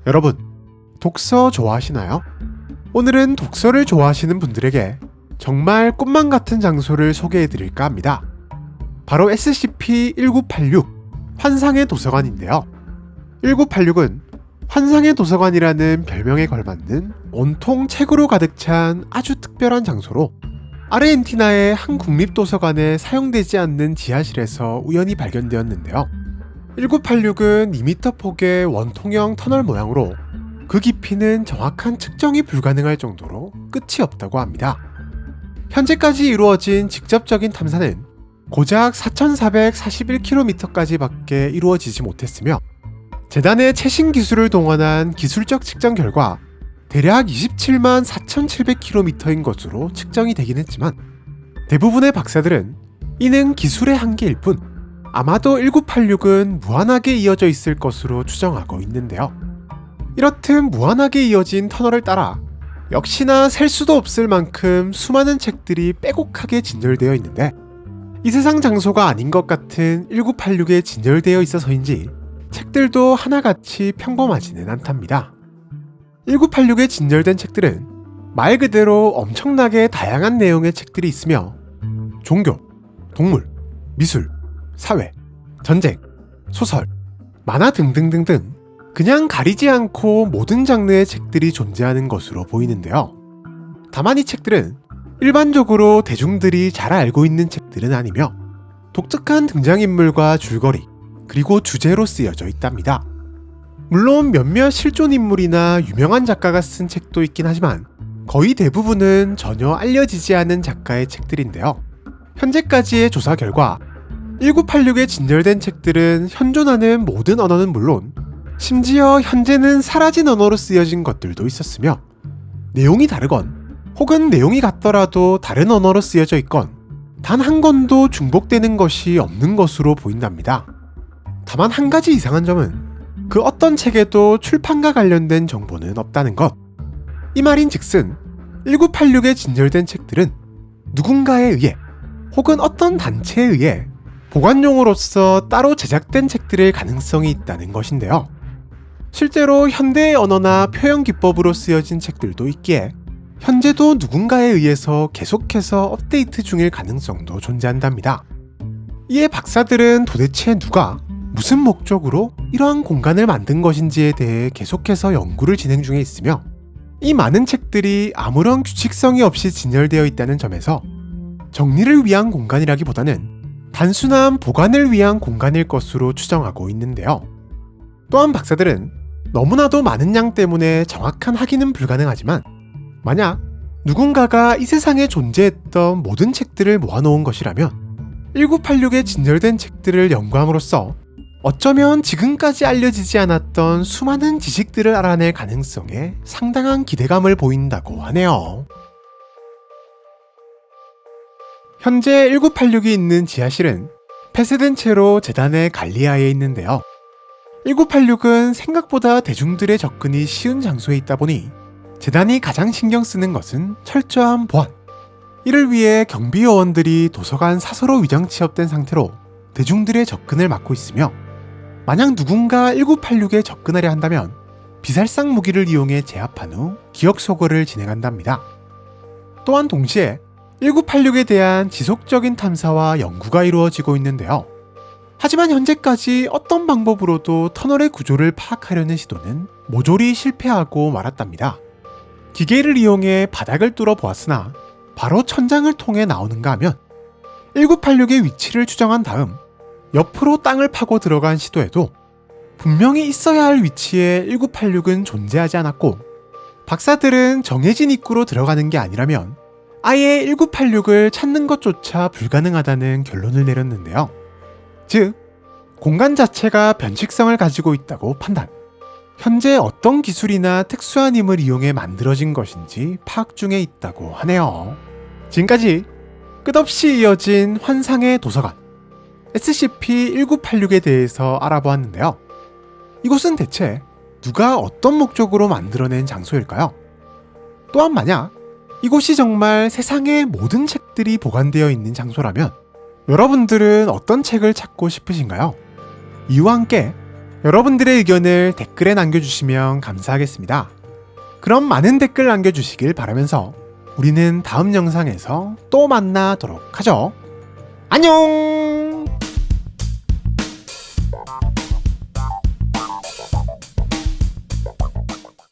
여러분, 독서 좋아하시나요? 오늘은 독서를 좋아하시는 분들에게 정말 꿈만 같은 장소를 소개해드릴까 합니다. 바로 SCP-1986 환상의 도서관인데요. 1986은 환상의 도서관이라는 별명에 걸맞는 온통 책으로 가득 찬 아주 특별한 장소로 아르헨티나의 한 국립도서관에 사용되지 않는 지하실에서 우연히 발견되었는데요. 1986은 2m 폭의 원통형 터널 모양으로 그 깊이는 정확한 측정이 불가능할 정도로 끝이 없다고 합니다. 현재까지 이루어진 직접적인 탐사는 고작 4,441km까지 밖에 이루어지지 못했으며 재단의 최신 기술을 동원한 기술적 측정 결과 대략 27만 4,700km인 것으로 측정이 되긴 했지만 대부분의 박사들은 이는 기술의 한계일 뿐 아마도 1986은 무한하게 이어져 있을 것으로 추정하고 있는데요. 이렇듯 무한하게 이어진 터널을 따라 역시나 셀 수도 없을 만큼 수많은 책들이 빼곡하게 진열되어 있는데 이 세상 장소가 아닌 것 같은 1986에 진열되어 있어서인지 책들도 하나같이 평범하지는 않답니다. 1986에 진열된 책들은 말 그대로 엄청나게 다양한 내용의 책들이 있으며 종교, 동물, 미술, 사회, 전쟁, 소설, 만화 등등등등 그냥 가리지 않고 모든 장르의 책들이 존재하는 것으로 보이는데요. 다만 이 책들은 일반적으로 대중들이 잘 알고 있는 책들은 아니며 독특한 등장인물과 줄거리, 그리고 주제로 쓰여져 있답니다. 물론 몇몇 실존인물이나 유명한 작가가 쓴 책도 있긴 하지만 거의 대부분은 전혀 알려지지 않은 작가의 책들인데요. 현재까지의 조사 결과 1986에 진열된 책들은 현존하는 모든 언어는 물론 심지어 현재는 사라진 언어로 쓰여진 것들도 있었으며 내용이 다르건 혹은 내용이 같더라도 다른 언어로 쓰여져 있건 단 한 권도 중복되는 것이 없는 것으로 보인답니다. 다만 한 가지 이상한 점은 그 어떤 책에도 출판과 관련된 정보는 없다는 것. 이 말인 즉슨 1986에 진열된 책들은 누군가에 의해 혹은 어떤 단체에 의해 보관용으로서 따로 제작된 책들일 가능성이 있다는 것인데요. 실제로 현대의 언어나 표현 기법으로 쓰여진 책들도 있기에 현재도 누군가에 의해서 계속해서 업데이트 중일 가능성도 존재한답니다. 이에 박사들은 도대체 누가 무슨 목적으로 이러한 공간을 만든 것인지에 대해 계속해서 연구를 진행 중에 있으며 이 많은 책들이 아무런 규칙성이 없이 진열되어 있다는 점에서 정리를 위한 공간이라기보다는 단순한 보관을 위한 공간일 것으로 추정하고 있는데요. 또한 박사들은 너무나도 많은 양 때문에 정확한 확인은 불가능하지만 만약 누군가가 이 세상에 존재했던 모든 책들을 모아놓은 것이라면 1986에 진열된 책들을 연구함으로써 어쩌면 지금까지 알려지지 않았던 수많은 지식들을 알아낼 가능성에 상당한 기대감을 보인다고 하네요. 현재 1986이 있는 지하실은 폐쇄된 채로 재단의 관리하에 있는데요. 1986은 생각보다 대중들의 접근이 쉬운 장소에 있다 보니 재단이 가장 신경 쓰는 것은 철저한 보안. 이를 위해 경비요원들이 도서관 사서로 위장 취업된 상태로 대중들의 접근을 막고 있으며 만약 누군가 1986에 접근하려 한다면 비살상 무기를 이용해 제압한 후 기억 소거를 진행한답니다. 또한 동시에 1986에 대한 지속적인 탐사와 연구가 이루어지고 있는데요. 하지만 현재까지 어떤 방법으로도 터널의 구조를 파악하려는 시도는 모조리 실패하고 말았답니다. 기계를 이용해 바닥을 뚫어 보았으나 바로 천장을 통해 나오는가 하면 1986의 위치를 추정한 다음 옆으로 땅을 파고 들어간 시도에도 분명히 있어야 할 위치에 1986은 존재하지 않았고 박사들은 정해진 입구로 들어가는 게 아니라면 아예 1986을 찾는 것조차 불가능하다는 결론을 내렸는데요. 즉, 공간 자체가 변칙성을 가지고 있다고 판단. 현재 어떤 기술이나 특수한 힘을 이용해 만들어진 것인지 파악 중에 있다고 하네요. 지금까지 끝없이 이어진 환상의 도서관 SCP-1986에 대해서 알아보았는데요. 이곳은 대체 누가 어떤 목적으로 만들어낸 장소일까요? 또한 만약 이곳이 정말 세상의 모든 책들이 보관되어 있는 장소라면 여러분들은 어떤 책을 찾고 싶으신가요? 이와 함께 여러분들의 의견을 댓글에 남겨주시면 감사하겠습니다. 그럼 많은 댓글 남겨주시길 바라면서 우리는 다음 영상에서 또 만나도록 하죠. 안녕!